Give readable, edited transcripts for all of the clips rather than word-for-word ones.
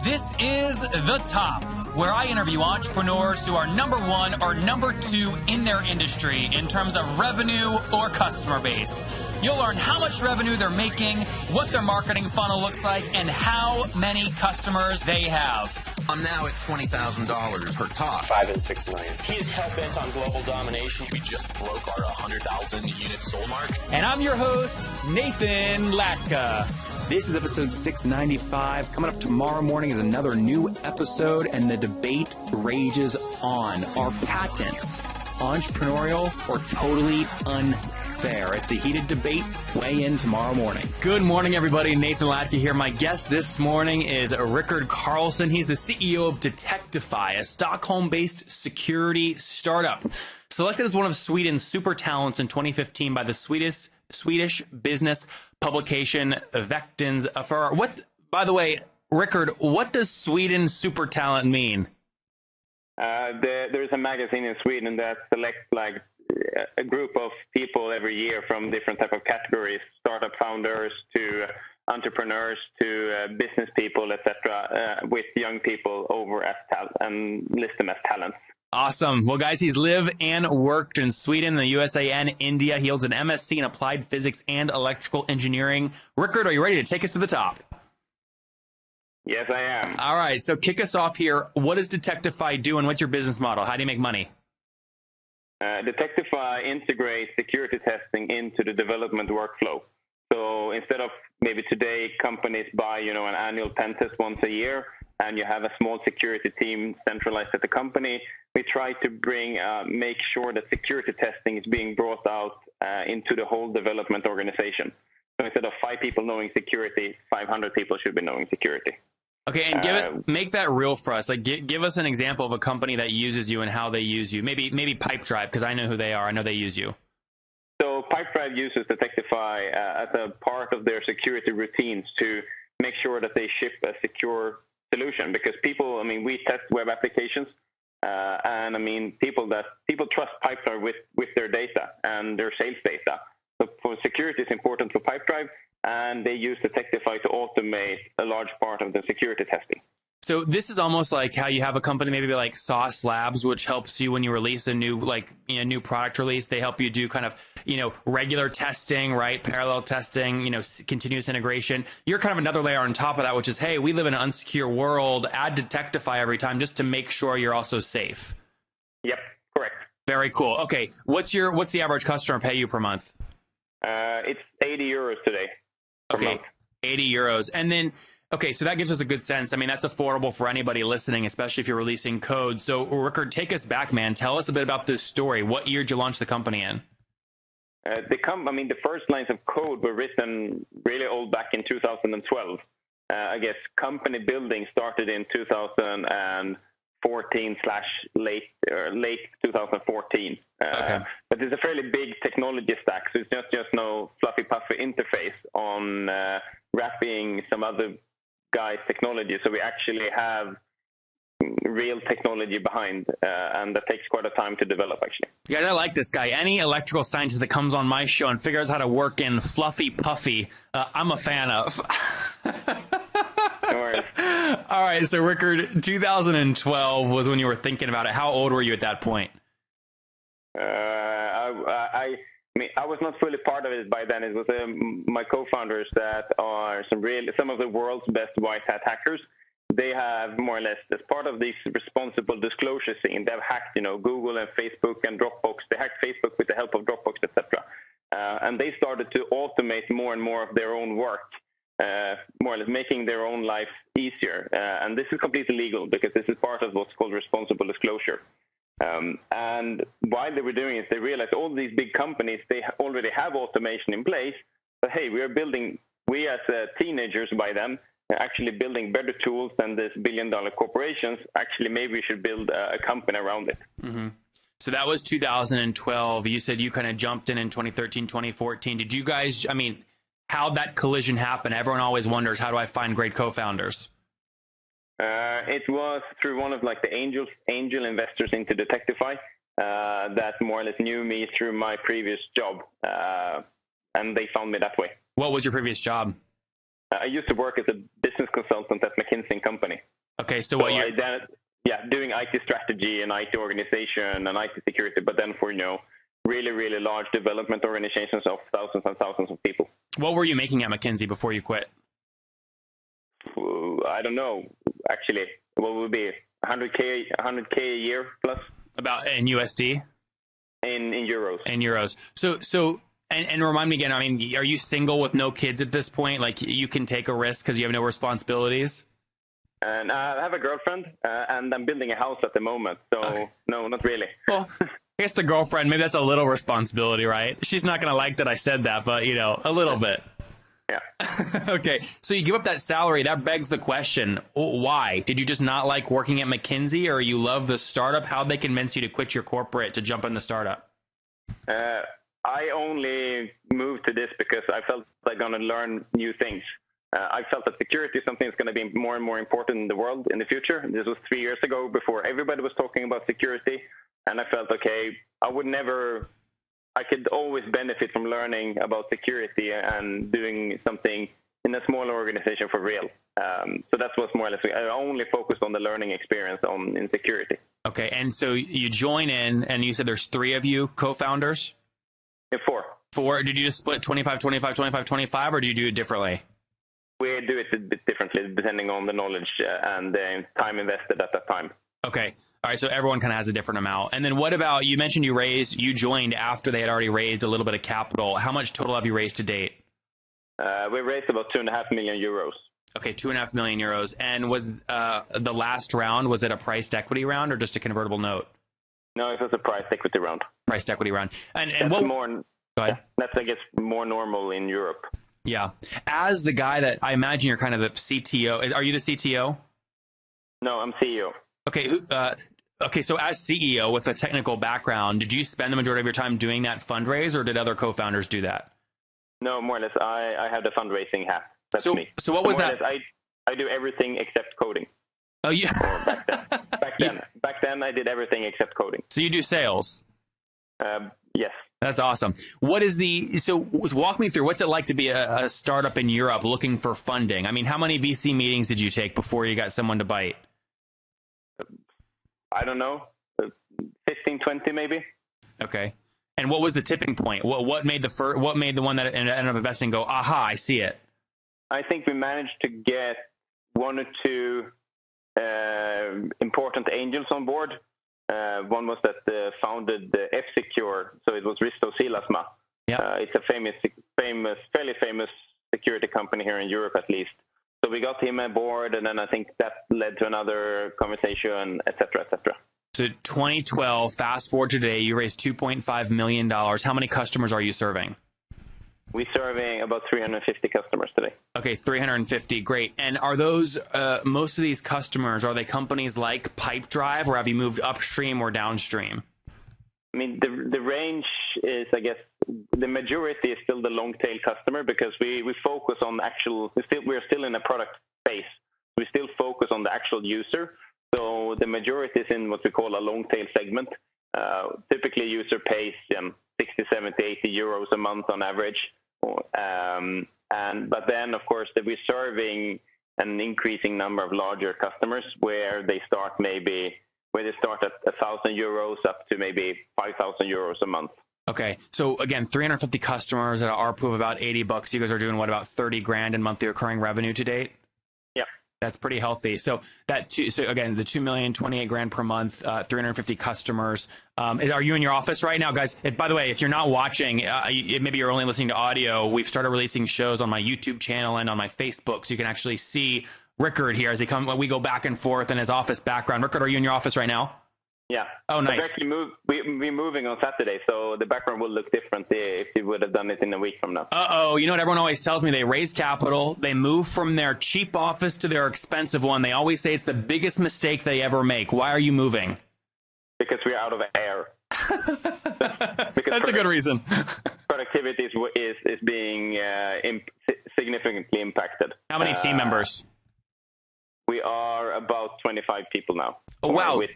This is The Top, where I interview entrepreneurs who are number one or number two in their industry in terms of revenue or customer base. You'll learn how much revenue they're making, what their marketing funnel looks like, and how many customers they have. I'm now at $20,000 per top. 5 and 6 million. He is hell-bent on global domination. We just broke our 100,000 unit sold mark. And I'm your host, Nathan Latka. This is episode 695. Coming up tomorrow morning is another new episode, and the debate rages on. Are patents entrepreneurial or totally unfair? It's a heated debate. Weigh in tomorrow morning. Good morning, everybody. Nathan Latka here. My guest this morning is Rickard Carlson. He's the CEO of Detectify, a Stockholm-based security startup. Selected as one of Sweden's super talents in 2015 by the Swedish business publication Veckans Affärer. By the way, Rickard, what does Sweden super talent mean? There's a magazine in Sweden that selects like a group of people every year from different type of categories, startup founders to entrepreneurs to business people, etc., with young people over as talent and list them as talents. Awesome. Well, guys, he's lived and worked in Sweden, the USA, and India. He holds an MSc in Applied Physics and Electrical Engineering. Rickard, are you ready to take us to the top? Yes, I am. All right. So kick us off here. What does Detectify do, and what's your business model? How do you make money? Detectify integrates security testing into the development workflow. So instead of maybe today companies buy, an annual pen test once a year, and you have a small security team centralized at the company, we try to make sure that security testing is being brought out into the whole development organization. So instead of 5 people knowing security, 500 people should be knowing security. Okay, and make that real for us. Like, give us an example of a company that uses you and how they use you. Maybe Pipedrive, because I know who they are. I know they use you. So Pipedrive uses Detectify as a part of their security routines to make sure that they ship a secure solution. Because people, we test web applications, and people trust Pipedrive with their data and their sales data. So for security, it's important for Pipedrive, and they use Detectify to automate a large part of the security testing. So this is almost like how you have a company maybe like Sauce Labs, which helps you when you release a new new product release. They help you do kind of regular testing, right? Parallel testing, continuous integration. You're kind of another layer on top of that, which is, hey, we live in an unsecure world. Add Detectify every time just to make sure you're also safe. Yep, correct. Very cool. Okay, what's the average customer pay you per month? It's 80 euros today. Okay, 80 euros, and then. Okay, so that gives us a good sense. That's affordable for anybody listening, especially if you're releasing code. So, Rickard, take us back, man. Tell us a bit about this story. What year did you launch the company in? The first lines of code were written really old back in 2012. I guess company building started in 2014 / late 2014. Okay. But it's a fairly big technology stack, so it's just no fluffy puffy interface on wrapping some other guys' technology. So we actually have real technology behind, and that takes quite a time to develop, actually. Guys, I like this guy. Any electrical scientist that comes on my show and figures out how to work in fluffy puffy, I'm a fan of. No worries. All right, so Rickard, 2012 was when you were thinking about it. How old were you at that point? I was not fully part of it by then. It was my co-founders that are some of the world's best white hat hackers. They have more or less, as part of this responsible disclosure scene, they've hacked, Google and Facebook and Dropbox. They hacked Facebook with the help of Dropbox, etc. And they started to automate more and more of their own work, more or less making their own life easier. And this is completely legal because this is part of what's called responsible disclosure. And while they were doing it, they realized all these big companies, they already have automation in place. But hey, we as teenagers by then, actually building better tools than these billion-dollar corporations. Actually, maybe we should build a company around it. Mm-hmm. So that was 2012. You said you kind of jumped in 2013, 2014. Did you guys, how'd that collision happen? Everyone always wonders, how do I find great co-founders? It was through one of the angel investors into Detectify that more or less knew me through my previous job, and they found me that way. What was your previous job? I used to work as a business consultant at McKinsey company. Okay, so what you're... doing IT strategy and IT organization and IT security, but then for, really, really large development organizations of thousands and thousands of people. What were you making at McKinsey before you quit? I don't know, actually. What would be 100K a year plus? About in USD? In euros. In euros. So and remind me again, I mean, are you single with no kids at this point? Like, you can take a risk because you have no responsibilities? And I have a girlfriend, and I'm building a house at the moment. So, okay. No, not really. Well, I guess the girlfriend, maybe that's a little responsibility, right? She's not going to like that I said that, but, a little bit. Yeah. Okay. So you give up that salary. That begs the question, why? Did you just not like working at McKinsey, or you love the startup? How'd they convince you to quit your corporate to jump in the startup? I only moved to this because I felt I'm going to learn new things. I felt that security is something that's going to be more and more important in the world in the future. This was 3 years ago, before everybody was talking about security. And I felt, okay, I could always benefit from learning about security and doing something in a smaller organization for real. So that was more or less, I only focused on the learning experience in security. Okay, and so you join in, and you said there's 3 of you co-founders? Yeah, 4. 4. Did you just split 25, 25, 25, 25, or do you do it differently? We do it a bit differently, depending on the knowledge and the time invested at that time. Okay. All right, so everyone kind of has a different amount. And then what about, you mentioned you joined after they had already raised a little bit of capital. How much total have you raised to date? We raised about 2.5 million euros. Okay, 2.5 million euros. And was the last round, was it a priced equity round or just a convertible note? No, it was a priced equity round. Priced equity round. And that's what? Go ahead. That's, I guess, more normal in Europe. Yeah. As the guy that I imagine you're kind of the CTO. Are you the CTO? No, I'm CEO. Okay. Okay. So as CEO with a technical background, did you spend the majority of your time doing that fundraise, or did other co-founders do that? No, more or less. I have the fundraising hat. That's me. So what was that? I do everything except coding. Oh, yeah. Back then, I did everything except coding. So you do sales? Yes. That's awesome. So walk me through, what's it like to be a startup in Europe looking for funding? I mean, how many VC meetings did you take before you got someone to bite? I don't know, 15, 20 maybe. Okay. And what was the tipping point? What made the one that ended up investing go, aha, I see it? I think we managed to get 1 or 2 important angels on board. One was that founded F-Secure, so it was Risto Siilasmaa. Yeah. It's a fairly famous security company here in Europe, at least. So we got him aboard, and then I think that led to another conversation, et cetera, et cetera. So 2012, fast forward to today, you raised $2.5 million. How many customers are you serving? We're serving about 350 customers today. Okay, 350, great. And are those, most of these customers, are they companies like Pipedrive, or have you moved upstream or downstream? I mean, the range is, I guess, the majority is still the long tail customer, because we focus on we're still in a product phase. We still focus on the actual user. So the majority is in what we call a long tail segment. Typically, a user pays 60, 70, 80 euros a month on average. But then, of course, we're serving an increasing number of larger customers where they start at 1,000 euros up to maybe 5,000 euros a month. Okay, so again, 350 customers at an ARPU of about $80. You guys are doing about 30 grand in monthly recurring revenue to date? Yeah. That's pretty healthy. So again, the 2 million, 28 grand per month, 350 customers. Are you in your office right now, guys? By the way, if you're not watching, maybe you're only listening to audio. We've started releasing shows on my YouTube channel and on my Facebook, so you can actually see Rickard here as we go back and forth in his office background. Rickard, are you in your office right now? Yeah. Oh, nice. We're moving on Saturday, so the background will look different if you would have done it in a week from now. You know what everyone always tells me? They raise capital, they move from their cheap office to their expensive one. They always say it's the biggest mistake they ever make. Why are you moving? Because we're out of air. That's a good reason. Productivity is being significantly impacted. How many team members? We are about 25 people now. Oh, wow. With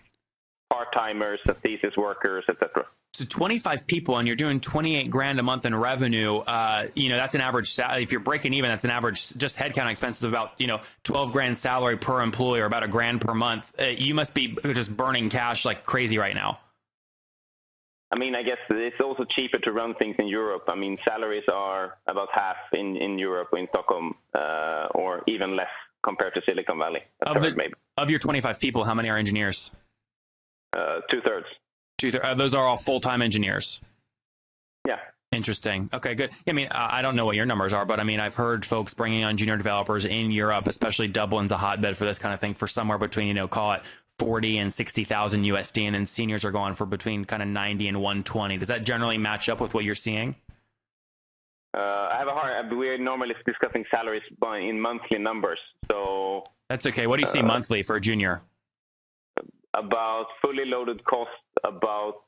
part-timers, thesis workers, etc. So 25 people and you're doing 28 grand a month in revenue. That's an average salary. If you're breaking even, that's an average just headcount expenses of about, 12 grand salary per employee or about $1,000 per month. You must be just burning cash like crazy right now. I mean, I guess it's also cheaper to run things in Europe. I mean, salaries are about half in Europe, in Stockholm, or even less compared to Silicon Valley. Of your 25 people, how many are engineers? 2/3. Those are all full-time engineers. Yeah. Interesting. Okay, good. I mean, I don't know what your numbers are, but I mean, I've heard folks bringing on junior developers in Europe, especially Dublin's a hotbed for this kind of thing, for somewhere between, call it 40 and 60,000 USD, and then seniors are going for between kind of 90 and 120. Does that generally match up with what you're seeing? We're normally discussing salaries in monthly numbers, so that's okay. What do you see monthly for a junior? About fully loaded cost, about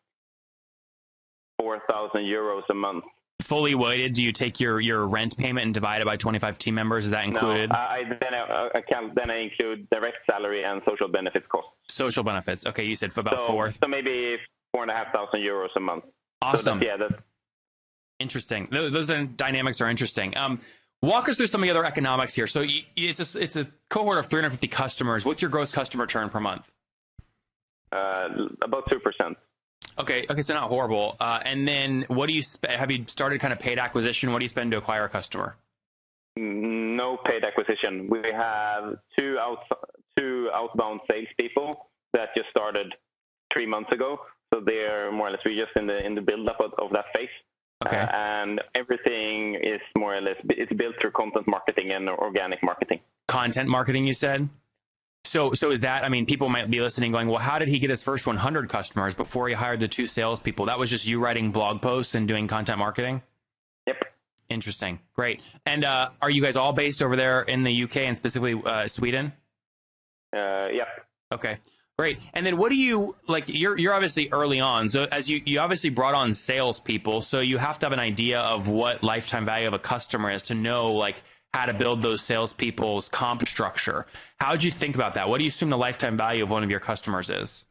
4,000 euros a month. Fully weighted, do you take your rent payment and divide it by 25 team members? Is that included? No, then I include direct salary and social benefits costs. Social benefits. Okay, you said for about four. So maybe 4,500 euros a month. Awesome. So that's interesting. Those dynamics are interesting. Walk us through some of the other economics here. So it's a cohort of 350 customers. What's your gross customer churn per month? About 2%. Okay, so not horrible. And then what do you have you started kind of paid acquisition? What do you spend to acquire a customer? No paid acquisition. We have two outbound salespeople that just started 3 months ago. So they're more or less, we're just in the build-up of that phase. Okay. And everything is more or less, it's built through content marketing and organic marketing. Content marketing, you said? So is that, I mean, people might be listening going, well, how did he get his first 100 customers before he hired the 2 salespeople? That was just you writing blog posts and doing content marketing? Yep. Interesting. Great. And are you guys all based over there in the UK and specifically Sweden? Yep. Okay. Great. And then what do you, like, you're obviously early on. So as you obviously brought on salespeople, so you have to have an idea of what lifetime value of a customer is to know, like, how to build those salespeople's comp structure. How did you think about that? What do you assume the lifetime value of one of your customers is?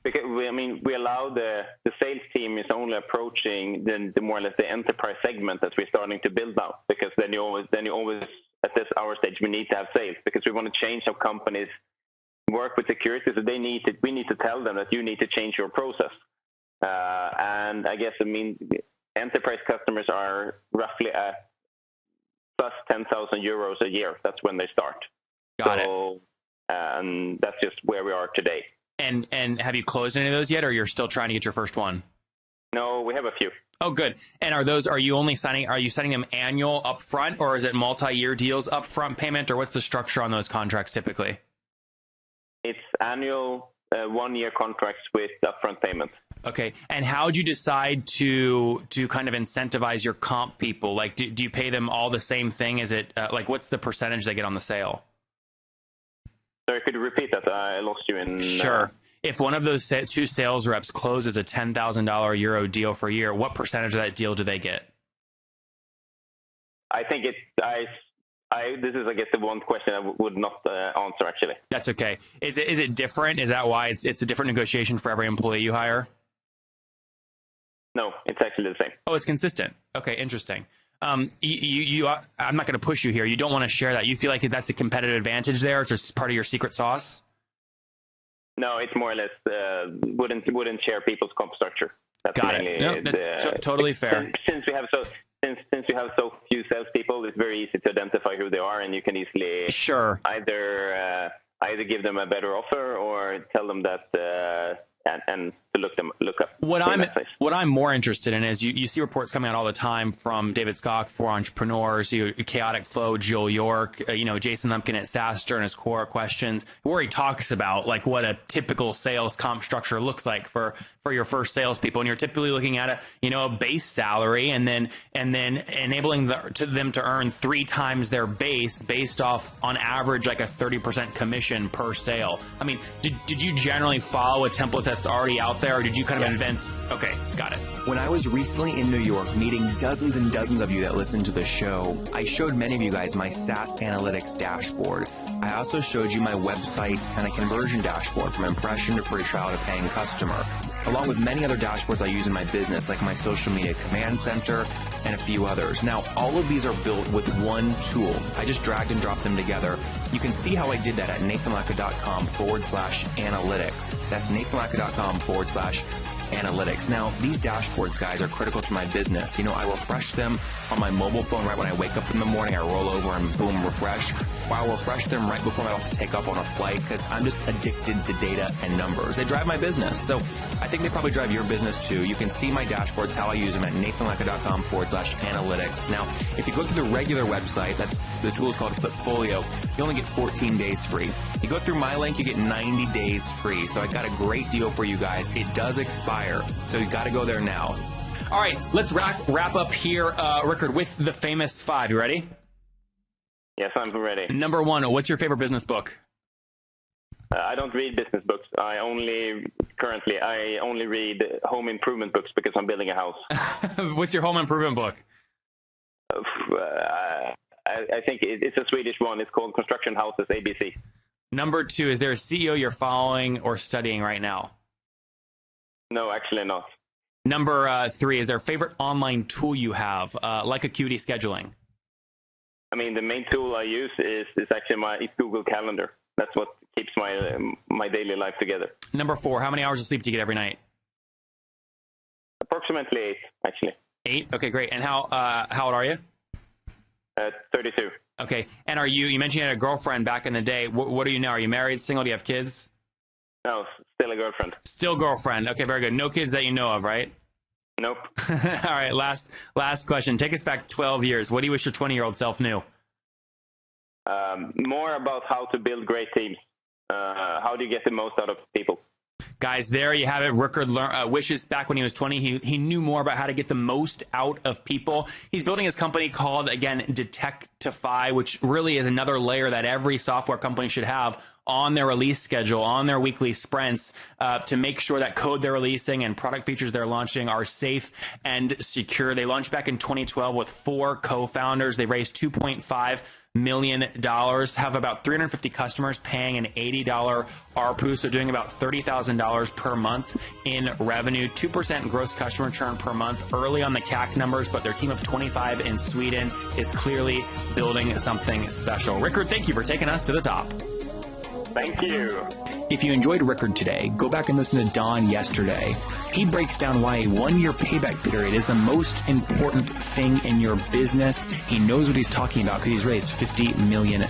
Because we allow the sales team is only approaching the more or less the enterprise segment that we're starting to build now. Because then you always at our stage we need to have sales because we want to change how companies work with security. So we need to tell them that you need to change your process. And I guess enterprise customers are roughly at plus 10,000 euros a year. That's when they start. Got it. And that's just where we are today. And have you closed any of those yet, or you're still trying to get your first one? No, we have a few. Oh, good. And are you signing them annual upfront, or is it multi-year deals upfront payment, or what's the structure on those contracts typically? It's annual 1-year contracts with upfront payment. Okay. And how did you decide to kind of incentivize your comp people? Like, do you pay them all the same thing? Is it like, what's the percentage they get on the sale? Sorry, could you repeat that? I lost you in... Sure. If one of those 2 sales reps closes a $10,000 euro deal for a year, what percentage of that deal do they get? I think this is, I guess, the one question I would not answer, actually. That's okay. Is it different? Is that why it's a different negotiation for every employee you hire? No, it's actually the same. Oh, it's consistent. Okay, interesting. I'm not going to push you here. You don't want to share that. You feel like that's a competitive advantage there? It's just part of your secret sauce? No, it's more or less wouldn't share people's comp structure. That's Got it. No, that's totally fair. Since we have so few salespeople, it's very easy to identify who they are, and you can easily either give them a better offer or tell them that and to look up. What I'm more interested in is you see reports coming out all the time from David Skok for Entrepreneurs, Chaotic Flow, Joel York, Jason Lumpkin at SaaStr and his core questions, where he talks about like what a typical sales comp structure looks like for your first salespeople, and you're typically looking at a base salary, and then enabling them to earn 3 times their base based off on average like a 30% commission per sale. I mean, did you generally follow a template that's already out there, or did you kind of invent? Okay, got it. When I was recently in New York meeting dozens and dozens of you that listen to the show, I showed many of you guys my SaaS analytics dashboard. I also showed you my website kind of conversion dashboard from impression to free trial to paying customer. along with many other dashboards I use in my business, like my social media command center and a few others. Now, all of these are built with one tool. I just dragged and dropped them together. You can see how I did that at nathanlatka.com/analytics. That's nathanlatka.com/analytics. Now, these dashboards, guys, are critical to my business. You know, I refresh them on my mobile phone right when I wake up in the morning. I roll over and boom, refresh. Or I'll refresh them right before I'm about to take off on a flight because I'm just addicted to data and numbers. They drive my business. So I think they probably drive your business too. You can see my dashboards, how I use them at nathanlatka.com/analytics. Now, if you go to the regular website, that's the tool is called Portfolio, you only get 14 days free. You go through my link, you get 90 days free. So I got a great deal for you guys. It does expire, so you got to go there now. All right, let's wrap up here, Rickard, with the famous 5. You ready? Yes, I'm ready. Number 1, what's your favorite business book? I don't read business books. I only read home improvement books because I'm building a house. What's your home improvement book? I think it's a Swedish one. It's called Construction Houses ABC. Number 2, is there a CEO you're following or studying right now? No, actually not. Number 3, is there a favorite online tool you have, like Acuity Scheduling? I mean, the main tool I use is actually it's Google Calendar. That's what keeps my daily life together. Number 4, how many hours of sleep do you get every night? Approximately 8, actually. 8? Okay, great. And how old are you? 32. Okay. And you mentioned you had a girlfriend back in the day. What are you now? Are you married, single? Do you have kids? No, still a girlfriend. Still girlfriend. Okay, very good. No kids that you know of, right? Nope. All right, last question. Take us back 12 years. What do you wish your 20-year-old self knew? More about how to build great teams. How do you get the most out of people? Guys, there you have it. Rickard wishes back when he was 20, he knew more about how to get the most out of people. He's building his company called, again, Detectify, which really is another layer that every software company should have on their release schedule, on their weekly sprints, to make sure that code they're releasing and product features they're launching are safe and secure. They launched back in 2012 with 4 co-founders. They raised $2.5 million, have about 350 customers paying an $80 ARPU, so doing about $30,000 per month in revenue, 2% gross customer churn per month, early on the CAC numbers, but their team of 25 in Sweden is clearly building something special. Rickard, thank you for taking us to the top. Thank you. If you enjoyed Rickard today, go back and listen to Don yesterday. He breaks down why a 1-year payback period is the most important thing in your business. He knows what he's talking about because he's raised $50 million.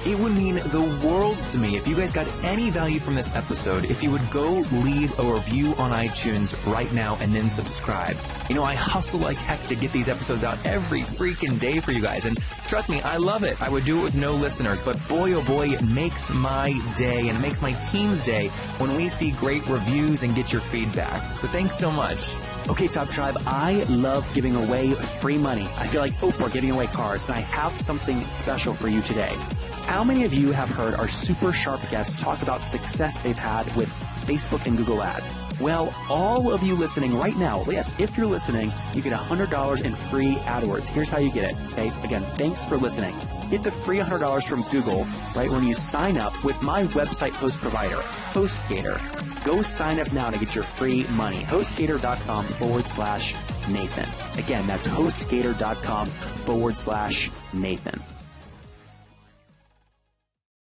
It would mean the world to me if you guys got any value from this episode, if you would go leave a review on iTunes right now and then subscribe. You know, I hustle like heck to get these episodes out every freaking day for you guys, and trust me, I love it. I would do it with no listeners, but boy, oh boy, it makes my day and it makes my team's day when we see great reviews and get your feedback. So thanks so much. Okay, Top Tribe, I love giving away free money. I feel like Oprah giving away cards, and I have something special for you today. How many of you have heard our super sharp guests talk about success they've had with Facebook and Google Ads? Well, all of you listening right now, yes, if you're listening, you get $100 in free AdWords. Here's how you get it, okay? Again, thanks for listening. Get the free $100 from Google right when you sign up with my website host provider, HostGator. Go sign up now to get your free money. HostGator.com/Nathan. Again, that's HostGator.com/Nathan.